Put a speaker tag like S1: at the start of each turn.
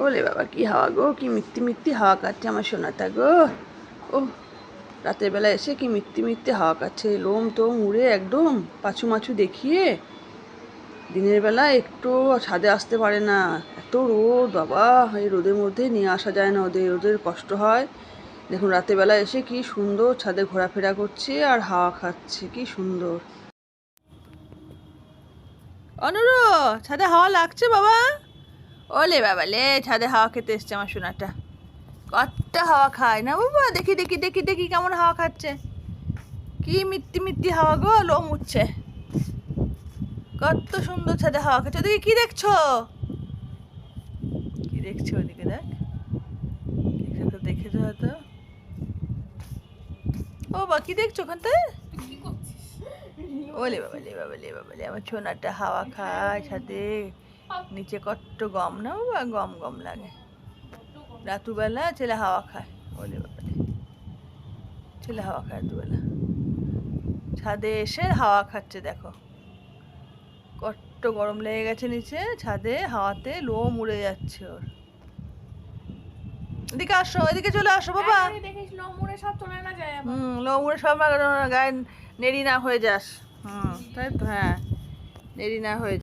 S1: ওলে বাবা, কি হাওয়া গো, কি মিথ্যি মিথ্যি হাওয়া কাটছে আমার সোনাটা গো। ও, রাতের বেলা এসে কি মিথ্যি মিথ্যি হাওয়া কাটছে, লোম টোম উড়ে একদম পাছু মাছু দেখিয়ে। দিনের বেলা একটু ছাদে আসতে পারে না, এত রোদ বাবা। এই রোদের মধ্যে নিয়ে আসা যায় না, ওদের ওদের কষ্ট হয়। দেখুন রাতের বেলা এসে কি সুন্দর ছাদে ঘোরাফেরা করছে আর হাওয়া খাচ্ছে, কি সুন্দর। অনুরু, ছাদে হাওয়া লাগছে বাবা? ওলে বাবা লে, ছাদে হাওয়া খেতে এসছে আমার সোনাটা। কত হাওয়া খায় না বাবা, দেখি দেখি দেখি দেখি কেমন হাওয়া খাচ্ছে। কি মিট্টি মিট্টি হাওয়া গো, লোম উঠছে। কত সুন্দর ছাদে হাওয়া খাচ্ছে। ওদিকে কি দেখছো? কি দেখছো ওদিকে? দেখ, দেখেছো হয়তো। ও বা, কি দেখছো ওখানটায়? ওলে বাবা লে বাবা লে বাবা লে, আমার সোনাটা হাওয়া খায় ছাদে। নিচে কত গম না বাবা, গম গম লাগে। রাতুবেলা ছেলে হাওয়া খায়। ওলে বাবা লে, ছেলে হাওয়া খায় রাতুবেলা, ছাদে এসে হাওয়া খাচ্ছে। দেখো কত গরম লেগে গেছে নিচে, ছাদে হাওয়াতে লোম উড়ে যাচ্ছে ওর। এদিকে আসো, এদিকে চলে আসো বাবা।
S2: লোম উড়ে সব চলে না যায়।
S1: লোম উড়ে সব গায়ে নেড়ি না হয়ে যাস। তাই তো, হ্যাঁ, নেড়ি না হয়ে